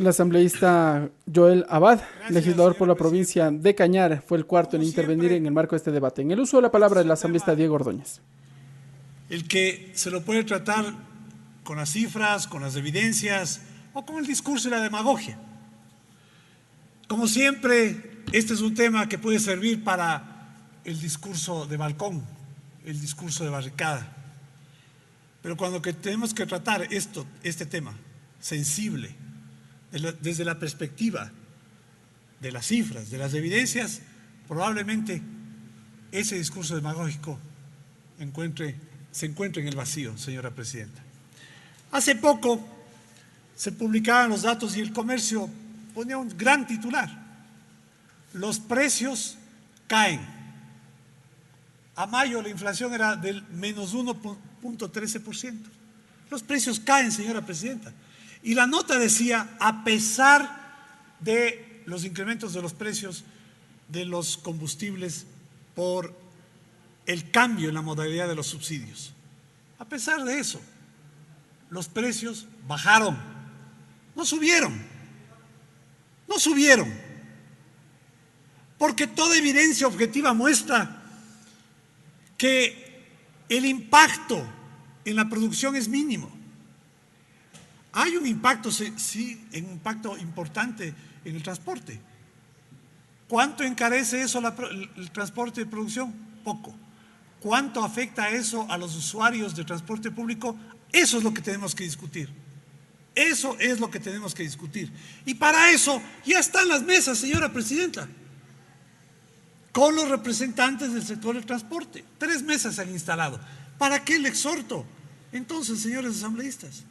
El asambleísta Joel Abad, Gracias, legislador por señora la provincia presidenta. de Cañar, fue el cuarto en Como intervenir en siempre, el marco de este debate. En el uso de la palabra es del un asambleísta tema Diego Ordóñez. el que se lo puede tratar con las cifras, con las evidencias o con el discurso y la demagogia. Como siempre, este es un tema que puede servir para el discurso de balcón, el discurso de barricada. Pero cuando tenemos que tratar este tema sensible, desde la perspectiva de las cifras, de las evidencias, probablemente ese discurso demagógico se encuentre en el vacío, señora presidenta. Hace poco se publicaban los datos y el comercio ponía un gran titular: los precios caen. A mayo la inflación era del menos 1.13%. Los precios caen, señora presidenta. Y la nota decía, a pesar de los incrementos de los precios de los combustibles por el cambio en la modalidad de los subsidios. A pesar de eso, los precios bajaron, no subieron, no subieron, porque toda evidencia objetiva muestra que el impacto en la producción es mínimo. Hay un impacto, sí, un impacto importante en el transporte. ¿Cuánto encarece eso el transporte de producción? Poco. ¿Cuánto afecta eso a los usuarios del transporte público? Eso es lo que tenemos que discutir. Eso es lo que tenemos que discutir. Y para eso ya están las mesas, señora presidenta, con los representantes del sector del transporte. 3 mesas se han instalado. ¿Para qué el exhorto? Entonces, señores asambleístas,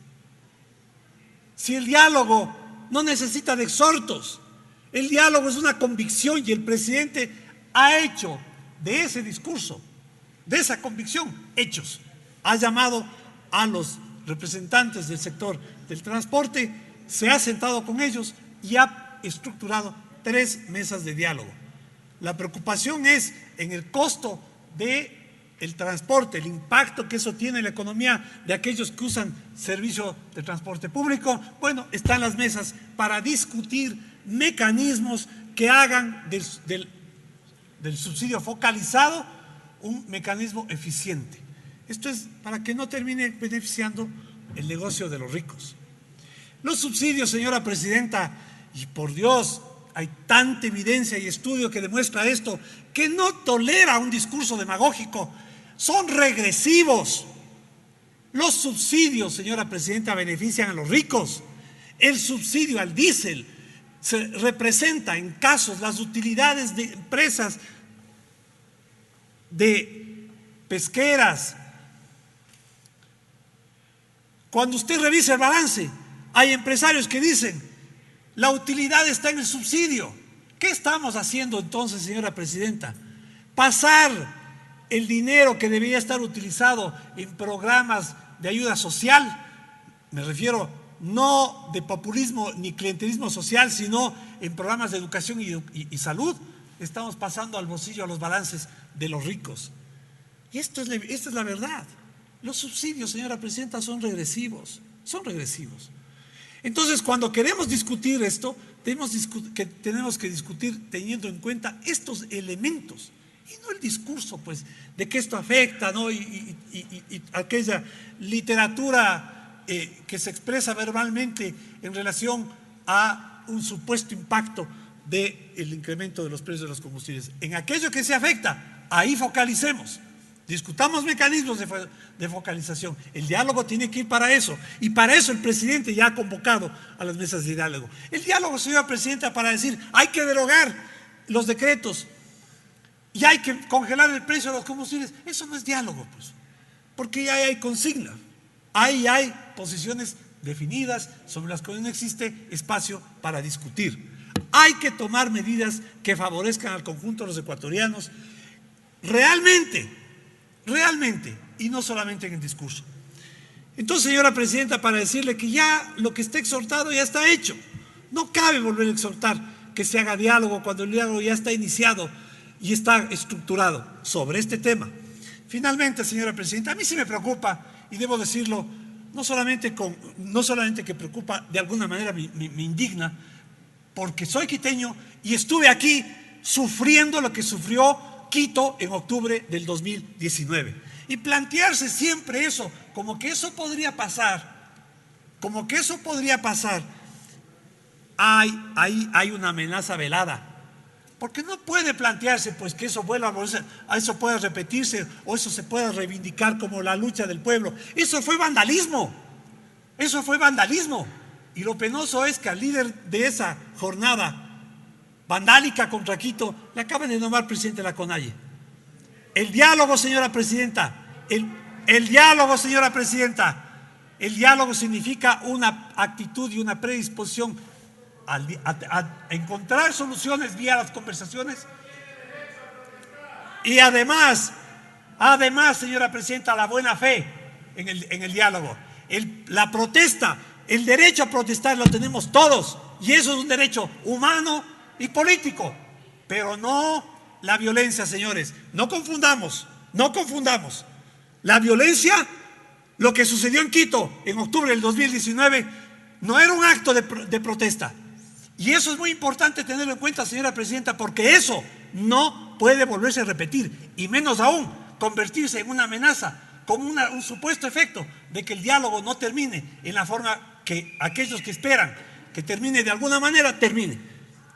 si el diálogo no necesita de exhortos, el diálogo es una convicción y el presidente ha hecho de ese discurso, de esa convicción, hechos. Ha llamado a los representantes del sector del transporte, se ha sentado con ellos y ha estructurado 3 mesas de diálogo. La preocupación es en el costo del transporte, el impacto que eso tiene en la economía de aquellos que usan servicio de transporte público. Bueno, están las mesas para discutir mecanismos que hagan del subsidio focalizado un mecanismo eficiente. Esto es para que no termine beneficiando el negocio de los ricos. Los subsidios, señora presidenta, y por Dios, hay tanta evidencia y estudio que demuestra esto, que no tolera un discurso demagógico. Son regresivos. Los subsidios, señora presidenta, benefician a los ricos. El subsidio al diésel se representa en casos las utilidades de empresas de pesqueras. Cuando usted revisa el balance, hay empresarios que dicen: la utilidad está en el subsidio. ¿Qué estamos haciendo entonces, señora presidenta? Pasar el dinero que debería estar utilizado en programas de ayuda social, me refiero no de populismo ni clientelismo social, sino en programas de educación y salud, estamos pasando al bolsillo, a los balances de los ricos. Y esta es la verdad. Los subsidios, señora presidenta, son regresivos, son regresivos. Entonces, cuando queremos discutir esto, tenemos que discutir teniendo en cuenta estos elementos y no el discurso, pues, de que esto afecta, ¿no? Y aquella literatura que se expresa verbalmente en relación a un supuesto impacto del incremento de los precios de los combustibles. En aquello que se afecta, ahí focalicemos. Discutamos mecanismos de focalización. El diálogo tiene que ir para eso. Y para eso el presidente ya ha convocado a las mesas de diálogo. El diálogo, señora presidenta, para decir: hay que derogar los decretos y hay que congelar el precio de los combustibles. Eso no es diálogo, pues. Porque ya hay consigna. Ahí hay posiciones definidas sobre las que no existe espacio para discutir. Hay que tomar medidas que favorezcan al conjunto de los ecuatorianos realmente, y no solamente en el discurso. Entonces, señora presidenta, para decirle que ya lo que está exhortado ya está hecho. No cabe volver a exhortar que se haga diálogo cuando el diálogo ya está iniciado y está estructurado sobre este tema. Finalmente, señora presidenta, a mí sí me preocupa, y debo decirlo, no solamente que preocupa, de alguna manera me indigna, porque soy quiteño y estuve aquí sufriendo lo que sufrió Quito en octubre del 2019. Y plantearse siempre eso, como que eso podría pasar, hay una amenaza velada. Porque no puede plantearse pues que eso vuelva a eso pueda repetirse o eso se pueda reivindicar como la lucha del pueblo. Eso fue vandalismo. Y lo penoso es que al líder de esa jornada vandálica contra Quito le acaban de nombrar presidente de la CONAIE. El diálogo, señora presidenta, el diálogo significa una actitud y una predisposición a encontrar soluciones vía las conversaciones y además, señora presidenta, la buena fe en el diálogo. La protesta, el derecho a protestar lo tenemos todos y eso es un derecho humano y político, pero no la violencia, señores. No confundamos. La violencia, lo que sucedió en Quito en octubre del 2019, no era un acto de protesta. Y eso es muy importante tenerlo en cuenta, señora presidenta, porque eso no puede volverse a repetir, y menos aún convertirse en una amenaza, como un supuesto efecto de que el diálogo no termine en la forma que aquellos que esperan que termine de alguna manera, termine.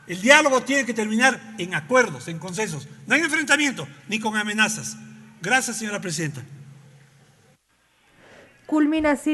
El diálogo tiene que terminar en acuerdos, en consensos, no en enfrentamiento ni con amenazas. Gracias, señora presidenta. Culmina así la